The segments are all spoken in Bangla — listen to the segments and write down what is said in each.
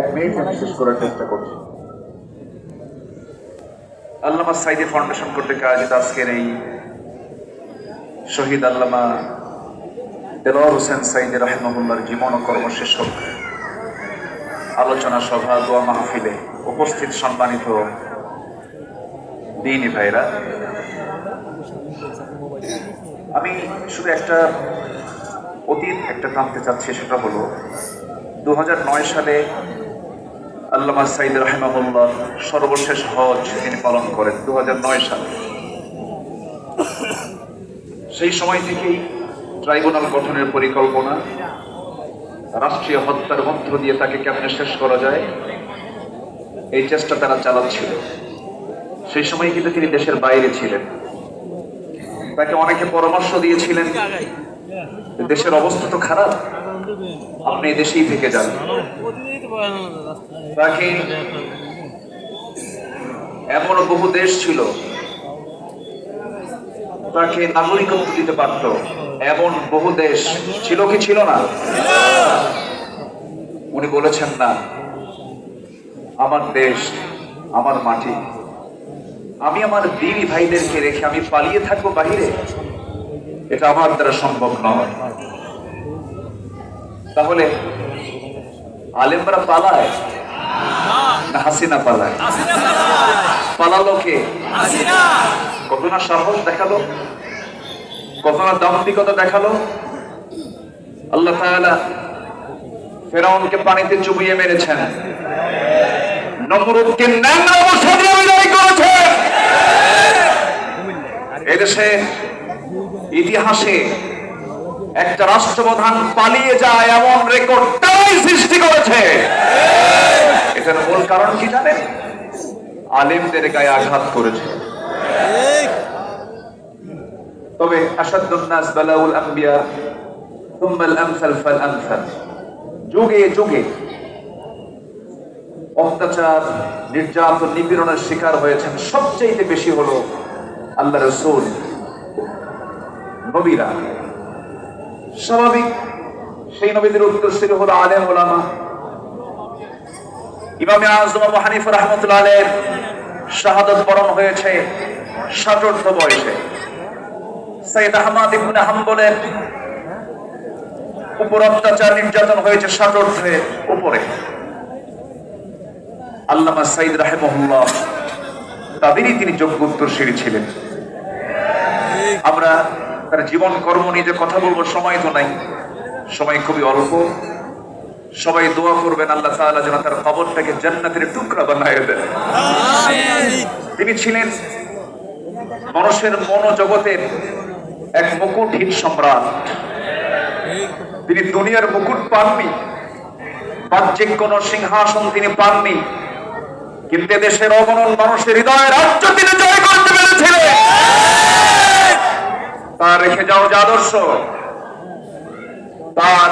এক মিনিট আমি শেষ করার চেষ্টা করছি। আল্লামা সাইদি ফাউন্ডেশন কর্তৃক আয়োজিত আজকের এই শহীদ আল্লামা দেলোয়ার হোসেন সাইদি রাহিমাহুল্লাহর জীবন ও কর্মশীর্ষক আলোচনা সভা দোয়া মাহফিলে উপস্থিত সম্মানিত দ্বীনী ভাইরা, আমি শুধু একটা অতীত টানতে চাচ্ছি। সেটা হলো 2009 সালে আল্লামা সাইদি রাহিমাহুল্লাহ সর্বশেষ হজ তিনি পালন করেন 2009 সালে। সেই সময় থেকেই ট্রাইব্যুনাল গঠনের পরিকল্পনা, রাষ্ট্রীয় হত্যার মধ্য দিয়ে তাকে কেমনে শেষ করা যায় এই চেষ্টা তারা চালাচ্ছিল। সেই সময় কিন্তু তিনি দেশের বাইরে ছিলেন। তাকে অনেকে পরামর্শ দিয়েছিলেন, দেশের অবস্থা তো খারাপ, আপনি দেশেই থেকে যান। তাকে এমন বহু দেশ ছিল তাকে নাগরিকত্ব দিতে পারত, এমন বহু দেশ ছিল কি ছিল না? উনি বলেছেন না, আমার দেশ, আমার মাটি, আমি আমার দ্বীনী ভাইদেরকে রেখে আমি পালিয়ে থাকবো বাহিরে, এটা আমার দ্বারা সম্ভব নয়। তাহলে আলেমরা পালায় না হাসিনা পালায়? পালালো কে? কত না সাহস দেখালো, কত না দাম্ভিকতা দেখালো। আল্লাহ তাআলা ফেরাউনকে পানিতে চুবিয়ে মেরেছেন, নমরুদকে ন্যাংরা অবস্থা দিয়ে বিদায় করেছেন। এদেশে ইতিহাসে একটা রাষ্ট্রপ্রধান পালিয়ে যায় এমন রেকর্ড তাই সৃষ্টি করেছে। এটার মূল কারণ কি জানেন? আলেমদের গায়ে আঘাত করেছে। তবে আশাদ্দুন নাস বালাউল আম্বিয়া সুম্মাল আমসাল ফাল আমসাল, যুগে যুগে অত্যাচার, নির্যাতন, নিপীড়নের শিকার হয়েছেন সবচেয়ে বেশি হলো আল্লাহ রাসূল, নবীরা। স্বাভাবিক সেই নবীদের উত্তরসূরি হলো আলেম ওলামা। ইমাম আযম আবু হানিফা রাহমাতুল্লাহ আলাইহির শাহাদাত বরণ হয়েছে 67 বয়সে। সাইয়্যিদ আহমদ ইবনে হাম্বলের উপর অত্যাচার, নির্যাতন হয়েছে 67 উপরে। আল্লামা সাইদ রাহিমাহুল্লাহ তাদেরই তিনি যোগ্য উত্তরসূরি ছিলেন। আমরা তার জীবন কর্ম নিয়ে যে কথা বলবো সময় তো নাই, সময় খুবই অল্প। সবাই দোয়া করবেন আল্লাহ তাআলা যেন তার কবরটাকে জান্নাতের টুকরা বানায় দেন। তিনি ছিলেন মানুষের মনোজগতের এক মুকুটহীন সম্রাট। তিনি দুনিয়ার মুকুট পাননি, বাহ্যিক কোন সিংহাসন তিনি পাননি, কিন্তু দেশের অগণন মানুষের হৃদয়ের রাজ্য তিনি জয় করতে পেরেছিলেন। তার রেখে যাও যে আদর্শ, তার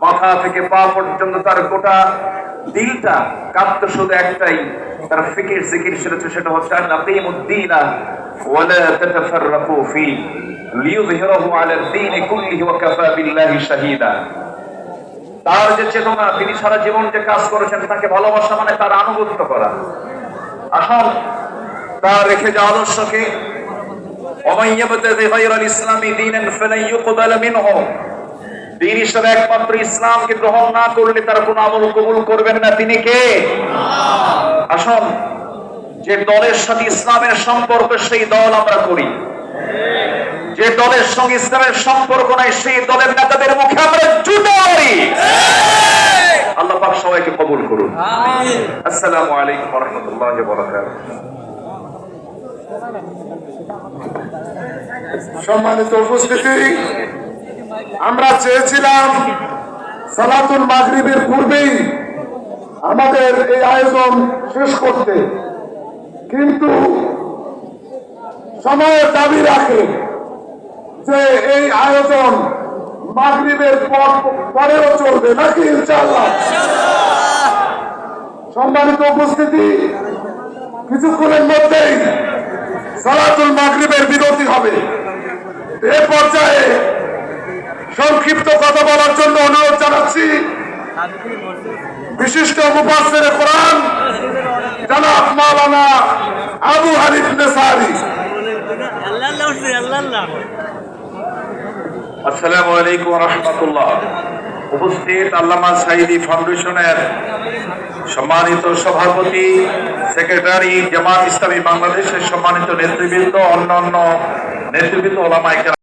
মাথা থেকে পা পর্যন্ত তার গোটা দিলটা কাঁপত শুধু একটাই, তার ফিকির জিকির সেটা হচ্ছে আনাকিমুদ্দীনা ওয়ালা তাতাফাররাকু ফি লিইয়ুযহিরাহু আলা দ্দীনি কুল্লিহি ওয়া কাফা বিল্লাহি শাহীদা। তার যে চেতনা, তিনি সারা জীবন যে কাজ করেছেন, তাকে ভালোবাসা মানে তার আনুগত্য করা। আসল তার রেখে যাওয়া আদর্শকে ওয়া ইয়াবতাগি গায়রাল ইসলামি দীনান ফালান ইউকবালা মিনহু, দিন হিসেবে একমাত্র ইসলামকে গ্রহণ না করলে তার কোন আমল কবুল করবেন না। তিনি কে? আসল যে দলের সাথে ইসলামের সম্পর্ক সেই দল আমরা করি, যে দলের সঙ্গে ইসলামের সম্পর্ক নাই সেই দলের নেতাদের মুখে আমরা জুতো মারি। আল্লাহ পাক সবাইকে কবুল করুন। আমিন। আসসালামু আলাইকুম ওয়া রাহমাতুল্লাহি ওয়া বারাকাতুহু। সম্মানিত উপস্থিতি, আমরা চেয়েছিলাম সালাতুল মাগরিবের পূর্বেই আমাদের এই আয়োজন শেষ করতে, কিন্তু সময়ের দাবি রাখে যে এই আয়োজন মাগরিবের পরেও চলবে নাকি ইনশাআল্লাহ। সম্মানিত উপস্থিতি, কিছুক্ষণের মধ্যেই সালাতুল মাগরিবের বিরতি হবে। এ পর্যায়ে সংক্ষিপ্ত কথা বলার জন্য অনুরোধ জানাচ্ছি বিশিষ্ট মুফাসসিরে কোরআন জনাব মাওলানা আবু হানিফ নেসারি। আসসালামু আলাইকুম ওয়া রাহমাতুল্লাহ। উপস্থিত আল্লামা সাঈদী ফাউন্ডেশনের সম্মানিত সভাপতি, সেক্রেটারি, জামাত ইসলামী বাংলাদেশের সম্মানিত নেতৃবৃন্দ, অন্যান্য নেতৃবৃন্দ, ওলামায়ে কেরাম।